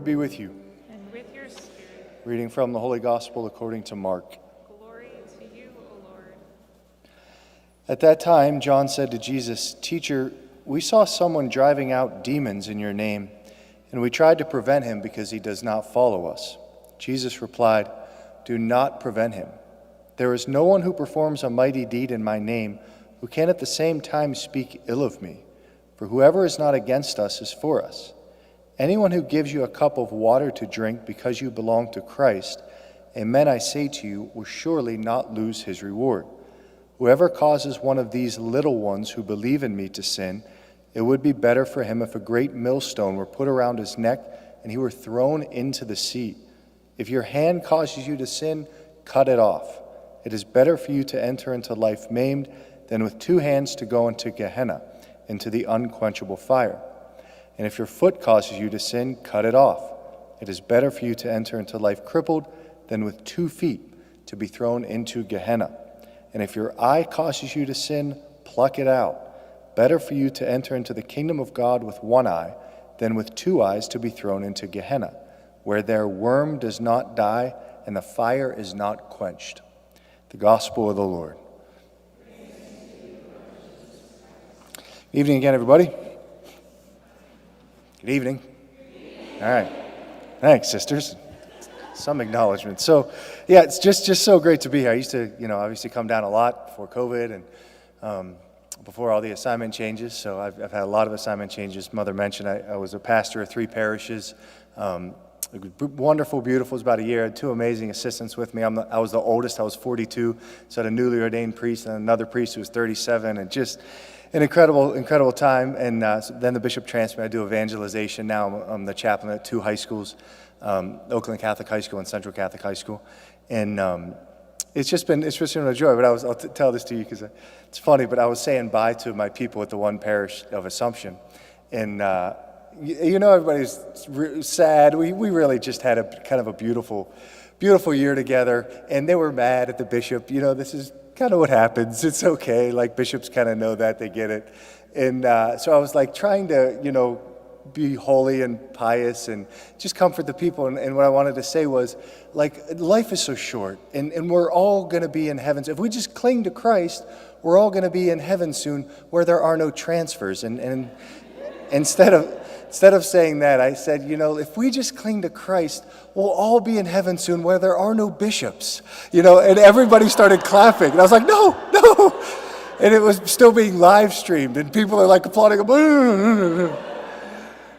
be with you. And with your spirit. Reading from the Holy Gospel according to Mark. Glory to you, O Lord. At that time, John said to Jesus, "Teacher, we saw someone driving out demons in your name, and we tried to prevent him because he does not follow us." Jesus replied, "Do not prevent him. There is no one who performs a mighty deed in my name who can at the same time speak ill of me. For whoever is not against us is for us. Anyone who gives you a cup of water to drink because you belong to Christ, amen, I say to you, will surely not lose his reward. Whoever causes one of these little ones who believe in me to sin, it would be better for him if a great millstone were put around his neck and he were thrown into the sea. If your hand causes you to sin, cut it off. It is better for you to enter into life maimed than with two hands to go into Gehenna, into the unquenchable fire. And if your foot causes you to sin, cut it off. It is better for you to enter into life crippled than with 2 feet to be thrown into Gehenna. And if your eye causes you to sin, pluck it out. Better for you to enter into the kingdom of God with 1 eye than with 2 eyes to be thrown into Gehenna, where their worm does not die and the fire is not quenched." The Gospel of the Lord. Evening again, everybody. Good evening. All right. Thanks, sisters. Some acknowledgement. So, yeah, it's just so great to be here. I used to, obviously come down a lot before COVID and before all the assignment changes. So I've had a lot of assignment changes. Mother mentioned I was a pastor of 3 parishes. Wonderful, beautiful. It was about a year. I had 2 amazing assistants with me. I was the oldest. I was 42. So I had a newly ordained priest and another priest who was 37, and just an incredible time. And so then the bishop transferred me. I do evangelization now. I'm the chaplain at 2 high schools, Oakland Catholic High School and Central Catholic High School. And it's just been a joy. But I'll tell this to you because it's funny. But I was saying bye to my people at the one parish of Assumption, and everybody's sad. We really just had a kind of a beautiful year together, and they were mad at the bishop. This is kind of what happens. It's okay. Like, bishops kind of know that, they get it. And so I was like trying to, be holy and pious and just comfort the people. And what I wanted to say was, like, life is so short, and we're all going to be in heaven. If we just cling to Christ, we're all going to be in heaven soon where there are no transfers. And instead of saying that, I said, if we just cling to Christ, we'll all be in heaven soon where there are no bishops, and everybody started clapping. And I was like, no. And it was still being live streamed, and people are like applauding.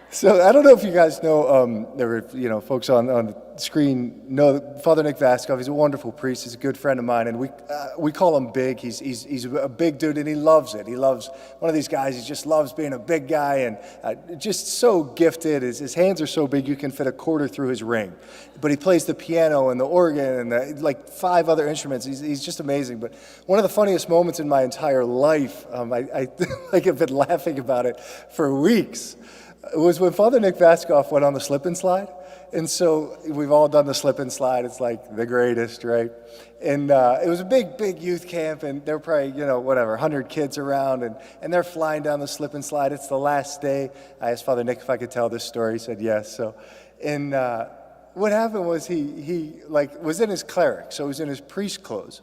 So I don't know if you guys know, there were, folks on the screen know Father Nick Vaskov. He's a wonderful priest. He's a good friend of mine, and we call him Big. He's a big dude, and he loves it. He loves, one of these guys, he just loves being a big guy, and just so gifted. His hands are so big you can fit a quarter through his ring. But he plays the piano and the organ and like 5 other instruments. He's just amazing. But one of the funniest moments in my entire life, I have been laughing about it for weeks, it was when Father Nick Vaskov went on the slip and slide. And so we've all done the slip and slide. It's like the greatest, right? And it was a big youth camp, and there were probably, 100 kids around, and they're flying down the slip and slide. It's the last day. I asked Father Nick if I could tell this story. He said yes. So, and what happened was he was in his cleric, so he was in his priest clothes.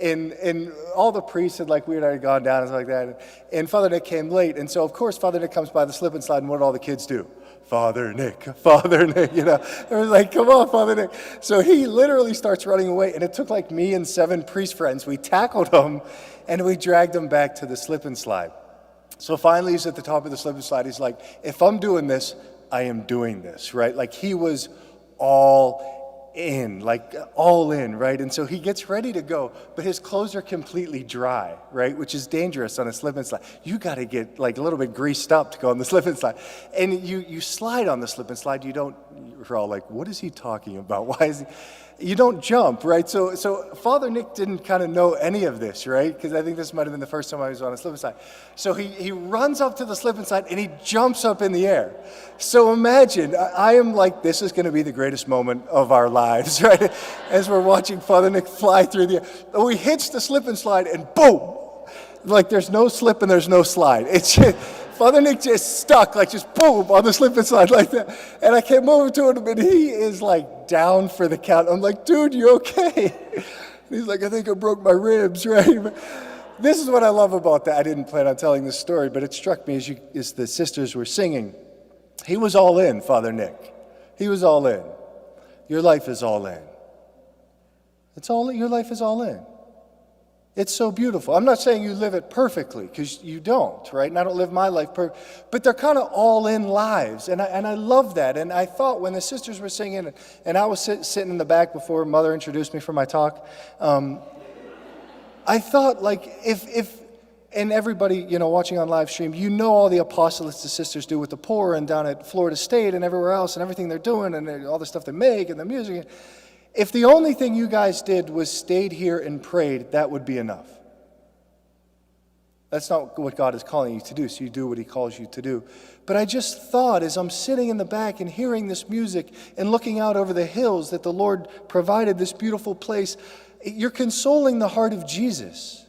And all the priests we had already gone down and stuff like that. And Father Nick came late. And so, of course, Father Nick comes by the slip and slide, and what do all the kids do? Father Nick. It was like, come on, Father Nick. So he literally starts running away. And it took me and 7 priest friends. We tackled him, and we dragged him back to the slip and slide. So finally, he's at the top of the slip and slide. He's like, if I'm doing this, I am doing this, right? Like, he was all in, right? And so he gets ready to go, but his clothes are completely dry, right? Which is dangerous on a slip and slide. You got to get a little bit greased up to go on the slip and slide. And you slide on the slip and slide. You're all like, what is he talking about? Why is he? You don't jump, right? So Father Nick didn't kind of know any of this, right? Because I think this might have been the first time I was on a slip and slide. So he runs up to the slip and slide, and he jumps up in the air. So imagine, I am like, this is going to be the greatest moment of our lives, right? As we're watching Father Nick fly through the air. Oh, he hits the slip and slide, and boom! There's no slip and there's no slide. It's just, Father Nick just stuck, like just boom, on the slip and slide like that. And I came over to him, and he is like down for the count. I'm like, dude, you okay? And he's like, I think I broke my ribs, right? But this is what I love about that. I didn't plan on telling this story, but it struck me as the sisters were singing. He was all in, Father Nick. He was all in. Your life is all in. Your life is all in. It's so beautiful. I'm not saying you live it perfectly, because you don't, right? And I don't live my life perfect. But they're kind of all in lives, and I love that. And I thought when the sisters were singing, and I was sitting in the back before Mother introduced me for my talk, I thought, like, if and everybody, watching on live stream, all the apostolates the sisters do with the poor and down at Florida State and everywhere else and everything they're doing and all the stuff they make and the music. If the only thing you guys did was stayed here and prayed, that would be enough. That's not what God is calling you to do, so you do what he calls you to do. But I just thought, as I'm sitting in the back and hearing this music and looking out over the hills that the Lord provided this beautiful place, you're consoling the heart of Jesus.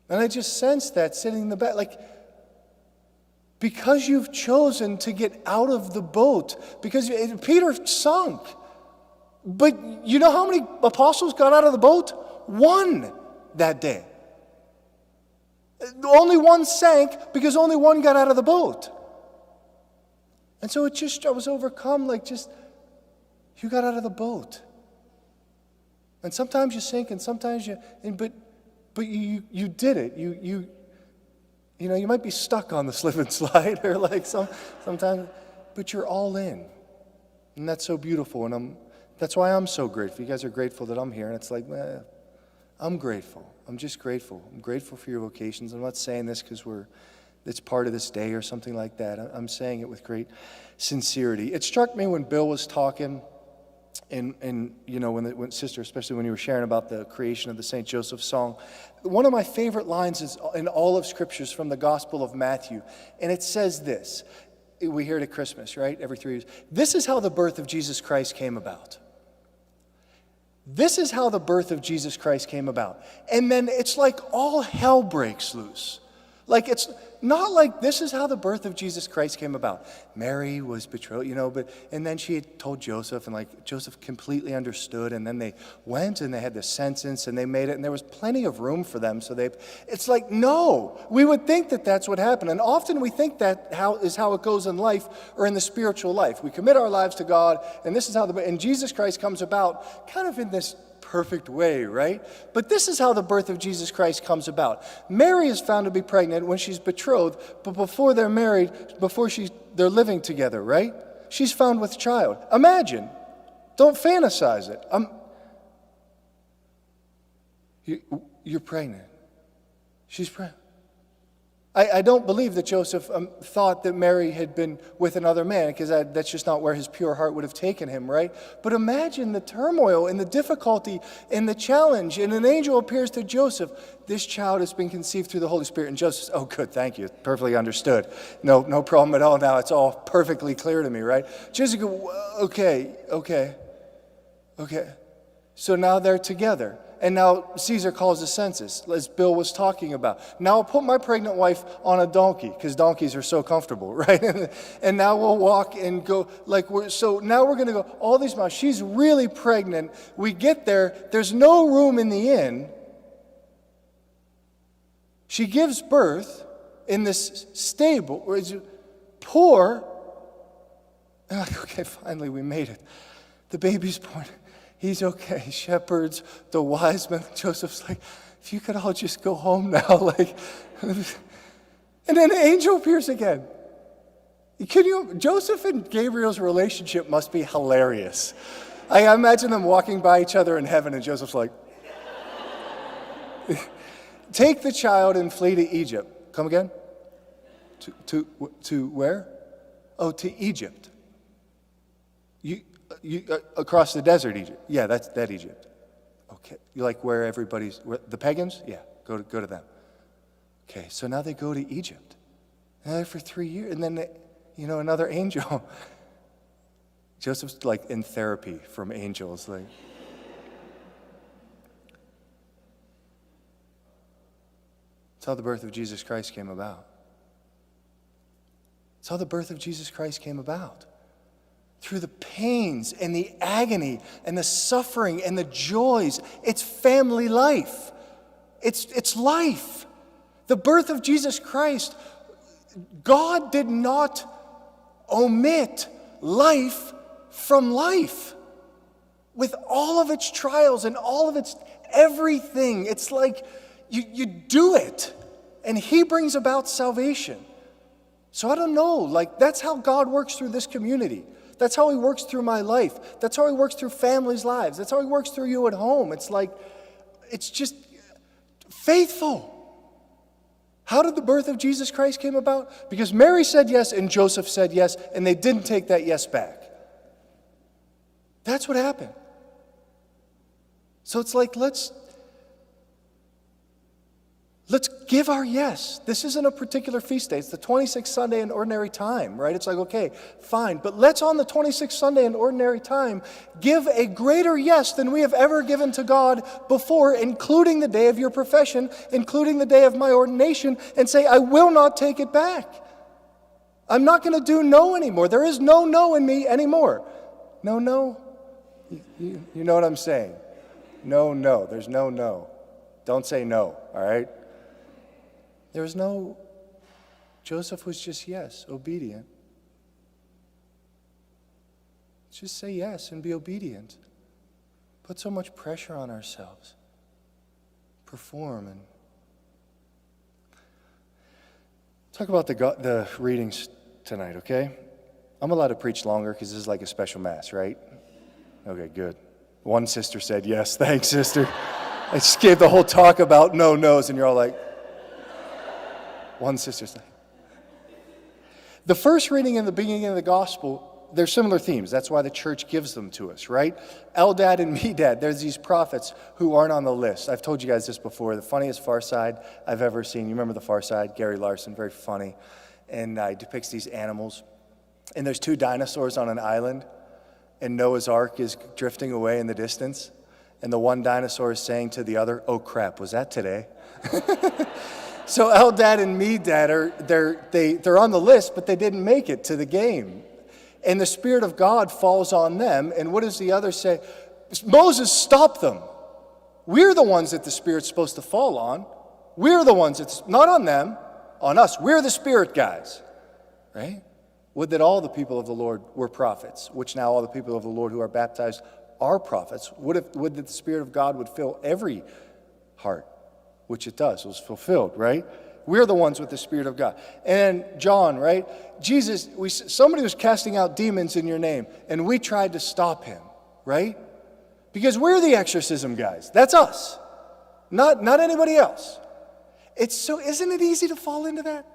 And I just sensed that sitting in the back, like, because you've chosen to get out of the boat, because Peter sunk. But you know how many apostles got out of the boat? One that day. Only one sank because only one got out of the boat. And so I was overcome, like, you got out of the boat. And sometimes you sink, and sometimes but you did it. You might be stuck on the slip and slide, or like sometimes, but you're all in, and that's so beautiful. And that's why I'm so grateful. You guys are grateful that I'm here, and it's like, I'm grateful. I'm just grateful. I'm grateful for your vocations. I'm not saying this because it's part of this day or something like that. I'm saying it with great sincerity. It struck me when Bill was talking. And when sister, especially when you were sharing about the creation of the St. Joseph song, one of my favorite lines is in all of Scriptures from the Gospel of Matthew, and it says this. We hear it at Christmas, right? Every 3 years. This is how the birth of Jesus Christ came about. This is how the birth of Jesus Christ came about. And then it's like all hell breaks loose. Like, it's not like this is how the birth of Jesus Christ came about. Mary was betrothed, and then she had told Joseph, and like Joseph completely understood, and then they went and they had the census and they made it, and there was plenty of room for them. So it's like, no, we would think that that's what happened. And often we think that is how it goes in life or in the spiritual life. We commit our lives to God, and this is how and Jesus Christ comes about kind of in this perfect way, right? But this is how the birth of Jesus Christ comes about. Mary is found to be pregnant when she's betrothed, but before they're married, they're living together, right? She's found with child. Imagine. Don't fantasize it. You're pregnant. She's pregnant. I don't believe that Joseph thought that Mary had been with another man, because that's just not where his pure heart would have taken him, right? But imagine the turmoil and the difficulty and the challenge. And an angel appears to Joseph. This child has been conceived through the Holy Spirit. And Joseph says, oh, good, thank you. Perfectly understood. No problem at all now. It's all perfectly clear to me, right? Joseph goes, okay. So now they're together. And now Caesar calls the census, as Bill was talking about. Now I'll put my pregnant wife on a donkey, because donkeys are so comfortable, right? And now we'll walk and go, so now we're going to go all these miles. She's really pregnant. We get there. There's no room in the inn. She gives birth in this stable, where it's poor. Okay, finally we made it. The baby's born. He's okay. Shepherds, the wise men. Joseph's like, if you could all just go home now. And then an angel appears again. Joseph and Gabriel's relationship must be hilarious. I imagine them walking by each other in heaven, and Joseph's like, take the child and flee to Egypt. Come again? To where? Oh, to Egypt. You across the desert, Egypt. Yeah, that's that Egypt. Okay, you like where the pagans? Yeah, go to them. Okay, so now they go to Egypt. And they're there for 3 years, and then another angel. Joseph's like in therapy from angels, like. That's how the birth of Jesus Christ came about. That's how the birth of Jesus Christ came about. Through the pains and the agony and the suffering and the joys. It's family life. It's life. The birth of Jesus Christ, God did not omit life from life. With all of its trials and all of its everything, it's like you do it, and He brings about salvation. So I don't know, like that's how God works through this community. That's how He works through my life. That's how He works through families' lives. That's how He works through you at home. It's like, it's just faithful. How did the birth of Jesus Christ came about? Because Mary said yes and Joseph said yes, and they didn't take that yes back. That's what happened. So it's like, let's give our yes. This isn't a particular feast day. It's the 26th Sunday in ordinary time, right? It's like, okay, fine. But let's on the 26th Sunday in ordinary time give a greater yes than we have ever given to God before, including the day of your profession, including the day of my ordination, and say, I will not take it back. I'm not going to do no anymore. There is no no in me anymore. No. You know what I'm saying? No. There's no no. Don't say no, all right? There was no, Joseph was just yes, obedient. Just say yes and be obedient. Put so much pressure on ourselves. Perform and talk about the readings tonight, okay? I'm allowed to preach longer because this is like a special mass, right? Okay, good. One sister said yes. Thanks, sister. I just gave the whole talk about no's, and you're all like, one sister said. The first reading in the beginning of the gospel, they're similar themes. That's why the church gives them to us, right? Eldad and Medad, there's these prophets who aren't on the list. I've told you guys this before. The funniest Far Side I've ever seen. You remember the Far Side? Gary Larson, very funny. And he depicts these animals. And there's two dinosaurs on an island. And Noah's Ark is drifting away in the distance. And the one dinosaur is saying to the other, oh crap, was that today? So Eldad and Medad, they're on the list, but they didn't make it to the game. And the Spirit of God falls on them. And what does the other say? Moses, stop them. We're the ones that the Spirit's supposed to fall on. We're the ones that's not on them, on us. We're the Spirit guys, right? Would that all the people of the Lord were prophets, which now all the people of the Lord who are baptized are prophets. Would that the Spirit of God would fill every heart, which it does. It was fulfilled, right? We're the ones with the Spirit of God. And John, right? Jesus, somebody was casting out demons in your name, and we tried to stop him, right? Because we're the exorcism guys. That's us, not anybody else. Isn't it easy to fall into that?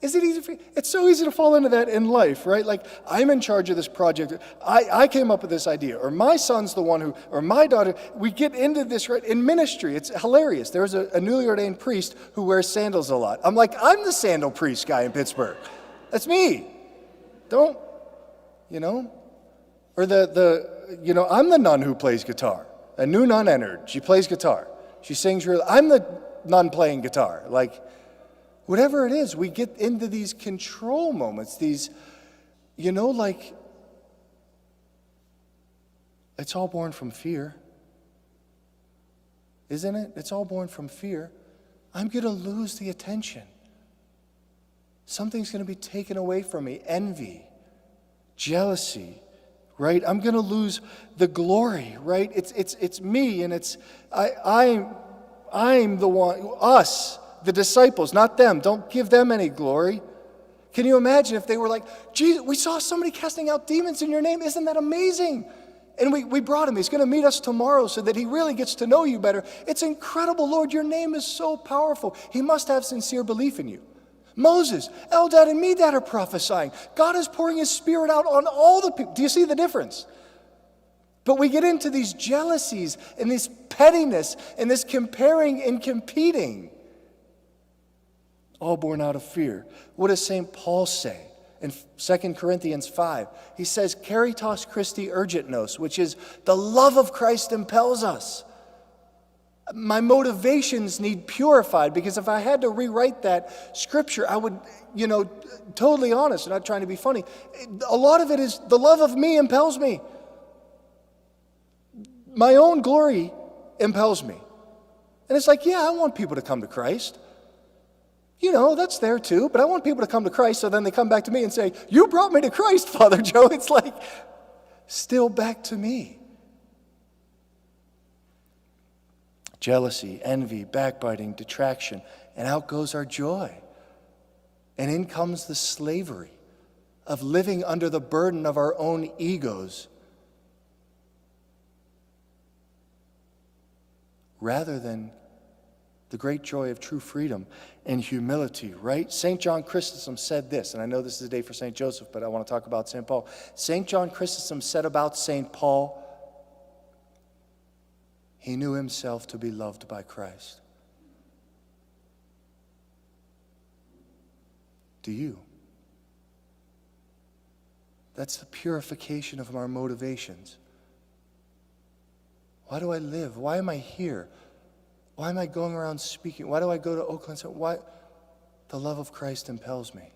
Is it easy for you? It's so easy to fall into that in life, right? Like, I'm in charge of this project. I came up with this idea. Or my son's the one who, or my daughter. We get into this, right? In ministry, it's hilarious. There's a newly ordained priest who wears sandals a lot. I'm like, I'm the sandal priest guy in Pittsburgh. That's me. Don't, Or I'm the nun who plays guitar. A new nun entered. She plays guitar. She sings I'm the nun playing guitar. Like, whatever it is, we get into these control moments, these, it's all born from fear. Isn't it? It's all born from fear. I'm going to lose the attention. Something's going to be taken away from me. Envy, jealousy, right? I'm going to lose the glory, right? It's me, and I'm the one, us. The disciples, not them. Don't give them any glory. Can you imagine if they were like, Jesus, we saw somebody casting out demons in your name. Isn't that amazing? And we brought him. He's going to meet us tomorrow so that he really gets to know you better. It's incredible, Lord. Your name is so powerful. He must have sincere belief in you. Moses, Eldad, and Medad are prophesying. God is pouring his Spirit out on all the people. Do you see the difference? But we get into these jealousies and this pettiness and this comparing and competing. All born out of fear. What does St. Paul say in 2 Corinthians 5? He says, Caritas Christi urgit nos, which is the love of Christ impels us. My motivations need purified, because if I had to rewrite that scripture, I would, totally honest, not trying to be funny, a lot of it is the love of me impels me. My own glory impels me. And it's like, yeah, I want people to come to Christ. That's there too, but I want people to come to Christ, so then they come back to me and say, you brought me to Christ, Father Joe. It's like, still back to me. Jealousy, envy, backbiting, detraction, and out goes our joy. And in comes the slavery of living under the burden of our own egos, rather than the great joy of true freedom and humility, right? St. John Chrysostom said this, and I know this is a day for St. Joseph, but I want to talk about St. Paul. St. John Chrysostom said about St. Paul, he knew himself to be loved by Christ. Do you? That's the purification of our motivations. Why do I live? Why am I here? Why am I going around speaking? Why do I go to Oakland? Why? The love of Christ impels me.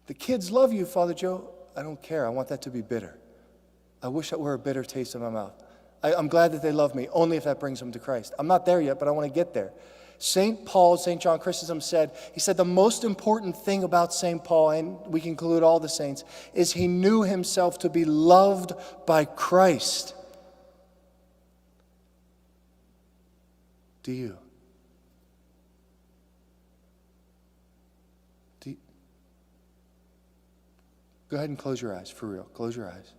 The kids love you, Father Joe. I don't care. I want that to be bitter. I wish that were a bitter taste in my mouth. I'm glad that they love me, only if that brings them to Christ. I'm not there yet, but I want to get there. St. Paul, St. John Chrysostom said the most important thing about St. Paul, and we can include all the saints, is he knew himself to be loved by Christ. Do you? Go ahead and close your eyes, for real. Close your eyes.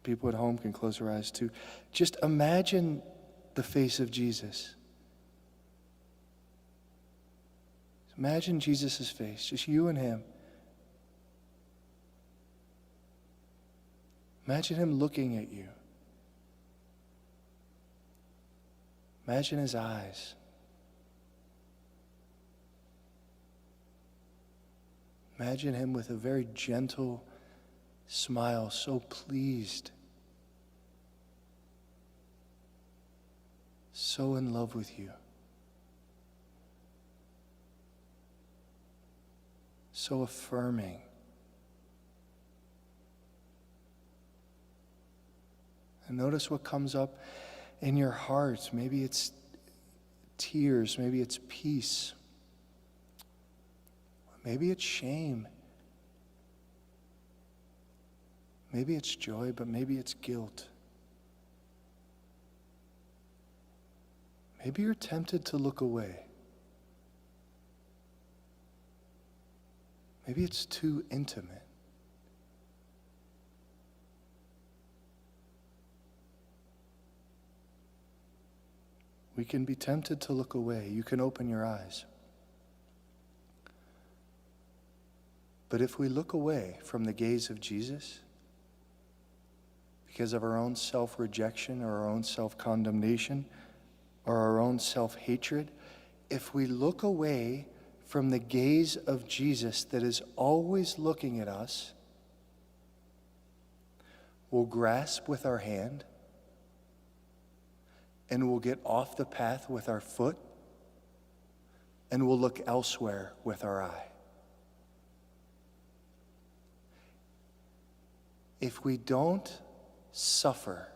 People at home can close their eyes too. Just imagine the face of Jesus. Imagine Jesus' face, just you and him. Imagine him looking at you. Imagine his eyes. Imagine him with a very gentle smile, so pleased, so in love with you, so affirming. And notice what comes up in your heart. Maybe it's tears, maybe it's peace, maybe it's shame. Maybe it's joy, but maybe it's guilt. Maybe you're tempted to look away. Maybe it's too intimate. We can be tempted to look away. You can open your eyes. But if we look away from the gaze of Jesus, because of our own self-rejection or our own self-condemnation or our own self-hatred, if we look away from the gaze of Jesus that is always looking at us, we'll grasp with our hand and we'll get off the path with our foot and we'll look elsewhere with our eye. If we don't suffer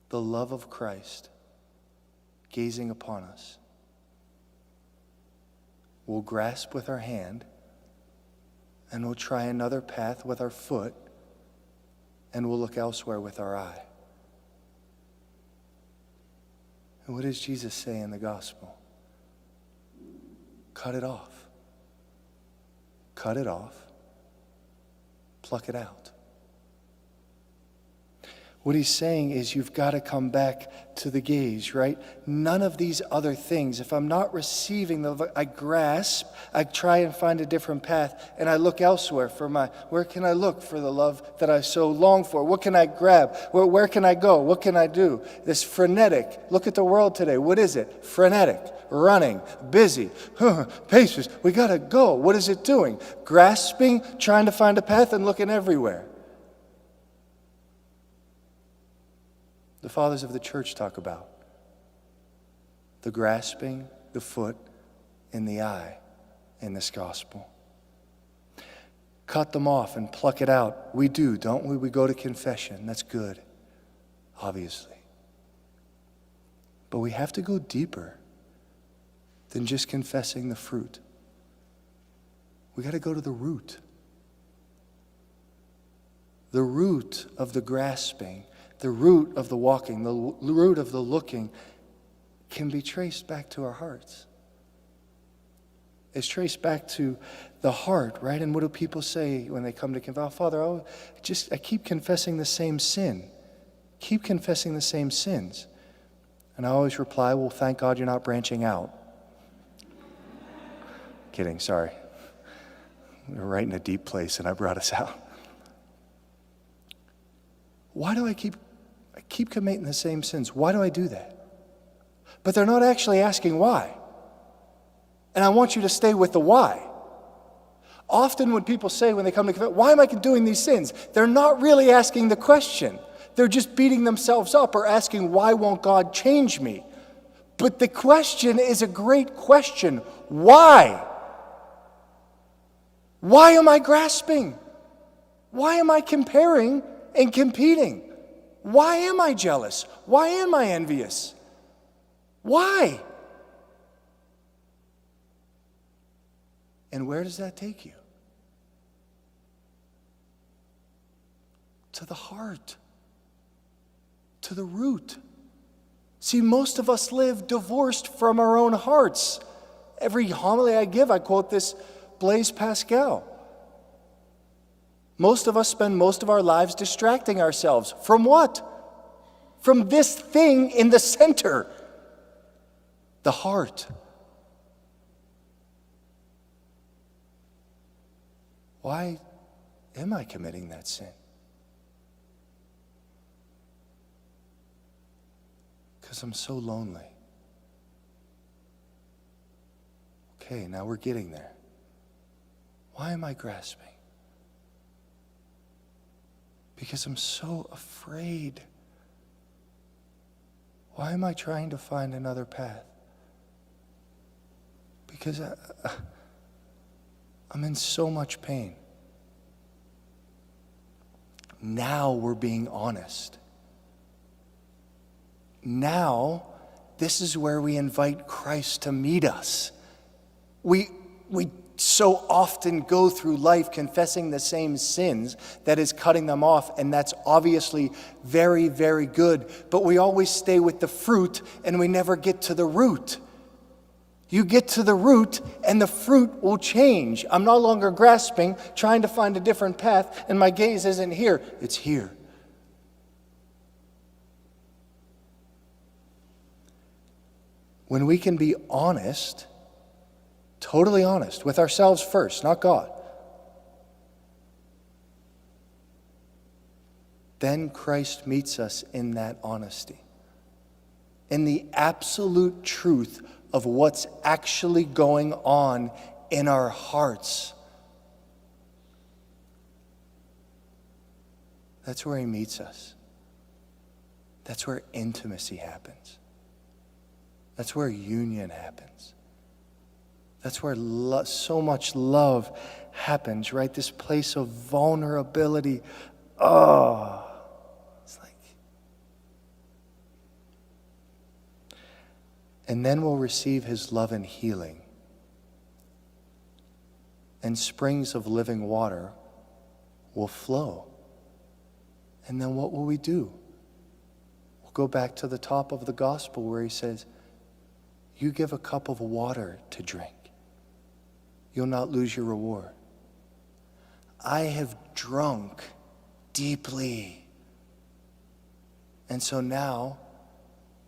the love of Christ gazing upon us, we'll grasp with our hand and we'll try another path with our foot and we'll look elsewhere with our eye. And what does Jesus say in the gospel? Cut it off. Cut it off. Pluck it out. What he's saying is you've got to come back to the gaze, right? None of these other things. If I'm not receiving the love, I grasp, I try and find a different path, and I look elsewhere for where can I look for the love that I so long for? What can I grab? Where can I go? What can I do? This frenetic, look at the world today. What is it? Frenetic, running, busy, patience. We got to go. What is it doing? Grasping, trying to find a path and looking everywhere. the fathers of the church talk about. The grasping, the foot, and the eye in this gospel. Cut them off and pluck it out. We do, don't we? We go to confession. That's good, obviously. But we have to go deeper than just confessing the fruit. We got to go to the root. The root of the grasping, the root of the walking, the root of the looking can be traced back to our hearts. It's traced back to the heart, right? And what do people say when they come to confess? Oh, Father, I keep confessing the same sin. Keep confessing the same sins. And I always reply, well, thank God you're not branching out. Kidding, sorry. We're right in a deep place and I brought us out. Why do I keep committing the same sins? Why do I do that? But they're not actually asking why. And I want you to stay with the why. Often when people say when they come to confess, why am I doing these sins? They're not really asking the question. They're just beating themselves up or asking, why won't God change me? But the question is a great question. Why? Why am I grasping? Why am I comparing and competing? Why am I jealous? Why am I envious? Why? And where does that take you? To the heart. To the root. See, most of us live divorced from our own hearts. Every homily I give, I quote this Blaise Pascal. Most of us spend most of our lives distracting ourselves. From what? From this thing in the center. The heart. Why am I committing that sin? Because I'm so lonely. Okay, now we're getting there. Why am I grasping? Because I'm so afraid. Why am I trying to find another path? Because I'm in so much pain. Now we're being honest. Now, this is where we invite Christ to meet us. We so often go through life confessing the same sins that is cutting them off, and that's obviously very, very good. But we always stay with the fruit, and we never get to the root. You get to the root, and the fruit will change. I'm no longer grasping, trying to find a different path, and my gaze isn't here. It's here. When we can be honest, totally honest, with ourselves first, not God, then Christ meets us in that honesty, in the absolute truth of what's actually going on in our hearts. That's where he meets us. That's where intimacy happens. That's where union happens. That's where so much love happens, right? This place of vulnerability. Oh, it's like. And then we'll receive his love and healing. And springs of living water will flow. And then what will we do? We'll go back to the top of the gospel where he says, you give a cup of water to drink. You'll not lose your reward. I have drunk deeply. And so now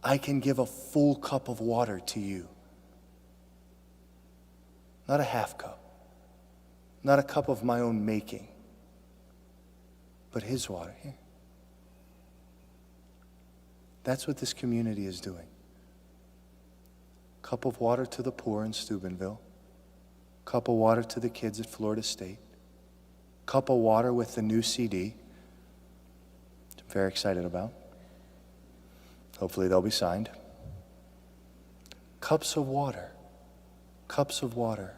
I can give a full cup of water to you. Not a half cup. Not a cup of my own making. But his water. Here. That's what this community is doing. Cup of water to the poor in Steubenville. Cup of water to the kids at Florida State. Cup of water with the new CD, which I'm very excited about. Hopefully they'll be signed. Cups of water. Cups of water.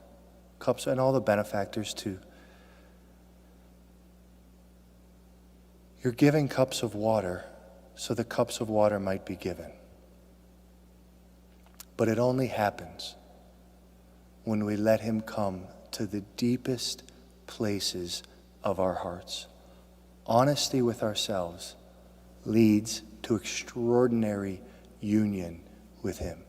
Cups, and all the benefactors too. You're giving cups of water so the cups of water might be given. But it only happens when we let him come to the deepest places of our hearts. Honesty with ourselves leads to extraordinary union with him.